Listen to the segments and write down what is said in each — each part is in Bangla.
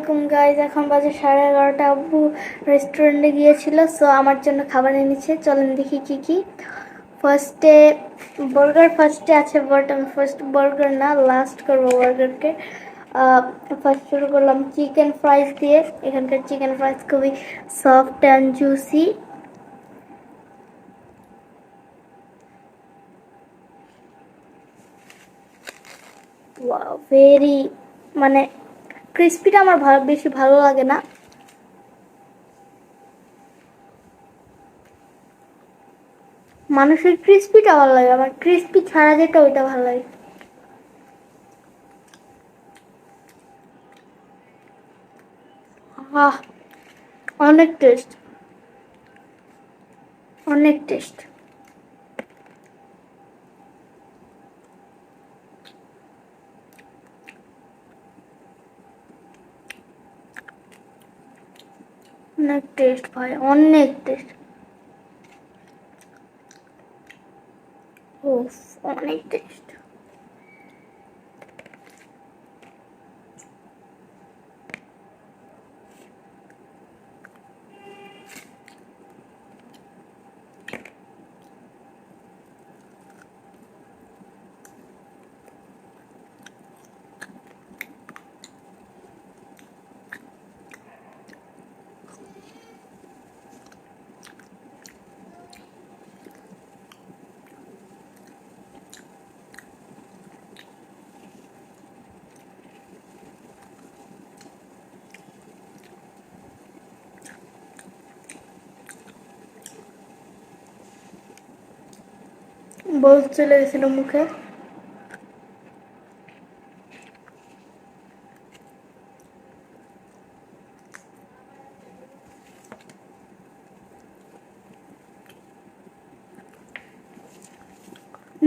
আলাইকুম গাইজ, এখন বাজে 11:30। আব্বু রেস্টুরেন্টে গিয়েছিল, সো আমার জন্য খাবার এনেছে। চলেন দেখি কি কি। ফার্স্টে ফার্স্টে আছে, বাট আমি ফার্স্ট বার্গার না, লাস্ট করবো বার্গারকে। ফার্স্ট শুরু করলাম চিকেন ফ্রাইস দিয়ে। এখানকার চিকেন ফ্রাইস খুবই সফট অ্যান্ড জুসি। ভেরি মানে ক্রিস্পিটা আমার বেশি ভালো লাগে না। মানুষের ক্রিস্পিটা ভালো লাগে, আমার ক্রিস্পি ছাড়া যেটা ওইটা ভালো লাগে। আহ, অনেক টেস্ট, অনেক টেস্ট। অনেক টেস্ট ভাই, অনেক টেস্ট। ও, অনেক টেস্ট। বল চলে গেছিল মুখে।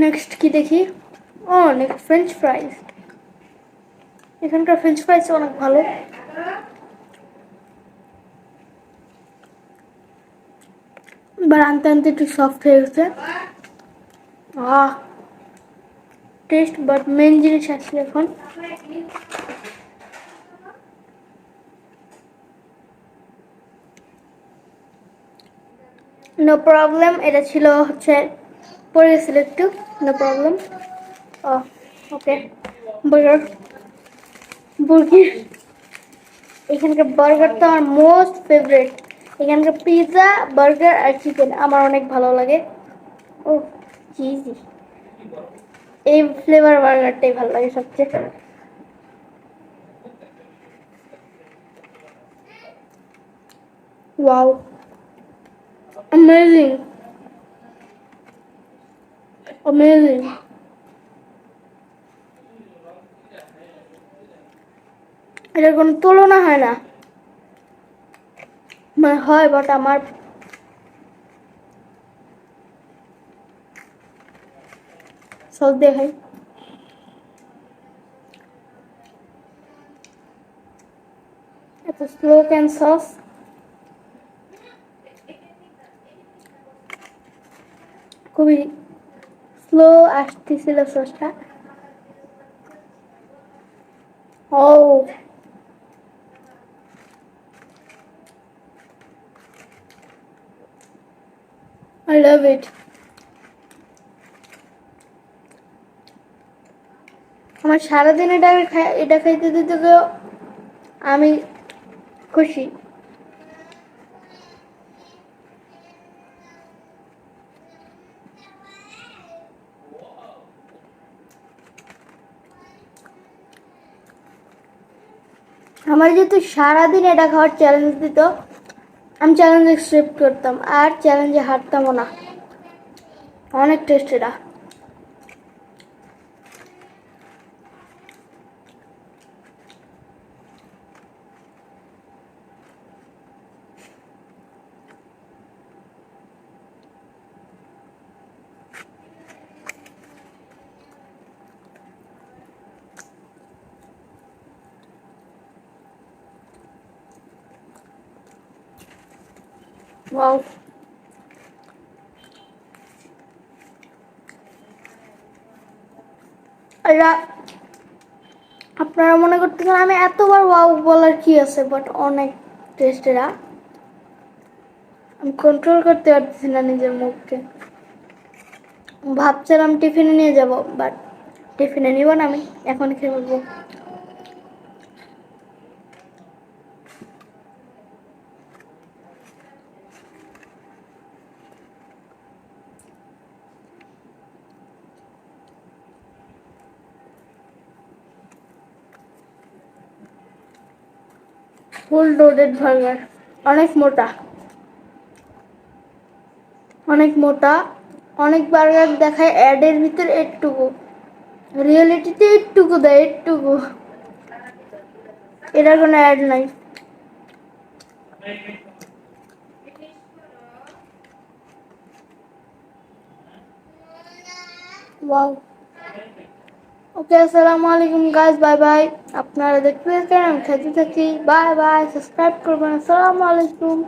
নেক্সট কি দেখি? ও, নেক্সট ফ্রেঞ্চ ফ্রাইজ। এখানকার ফ্রেঞ্চ ফ্রাইজ অনেক ভালো। এবার আনতে আনতে একটু সফট হয়ে গেছে। আহ, টেস্ট, বাট মেন জিনিস আছে এখন। নো প্রবলেম, এটা ছিল হচ্ছে পড়ে গেছিল একটু। No problem. Oh, okay. Burger, বুর্গি। এখানকার বার্গারটা আমার মোস্ট ফেভারিট। এখানকার পিৎজা, বার্গার আর চিকেন আমার অনেক ভালো লাগে। ও, চিজি। এই ফ্লেভার বার্গারটাই ভালো লাগে সবচেয়ে। Wow, amazing, amazing. এটার কোনো তুলনা হয় না। মানে হয়, বাট আমার সস দিয়ে খাই। এত স্লো ক্যান সস। খুবই স্লো আসতেছিল সসটা। ও, I love it. আমার সারাদিন এটা খাইতে দিতে তো আমি খুশি। আমার যেহেতু সারাদিন এটা খাওয়ার চ্যালেঞ্জ দিত, আমি চ্যালেঞ্জ অ্যাকসেপ্ট করতাম আর চ্যালেঞ্জে হারতামও না। অনেক টেস্ট এটা। ওয়াও, এটা আপনারা মনে করতেছেন আমি এতবার ওয়াও বলার কি আছে, বাট অনেক টেস্ট এরা। আমি কন্ট্রোল করতে পারতেছি না নিজের মুখকে। ভাবছিলাম টিফিনে নিয়ে যাব, বাট টিফিনে নিব না, আমি এখন খেয়ে বলবো। ফুল লোডেড বার্গার, অনেক মোটা, অনেক মোটা। অনেক বার্গার দেখায় অ্যাডের ভিতর একটুকু, রিয়েলিটিতে একটুকু দেয়, একটুকু। এটার কোনো অ্যাড নাই। ওয়াও। ওকে, আসসালামু আলাইকুম গাইস, বাই বাই। আপনারা দেখতে থাকেন, আমি খেতে থাকি। বাই বাই, সাবস্ক্রাইব করবেন। আসসালামু আলাইকুম।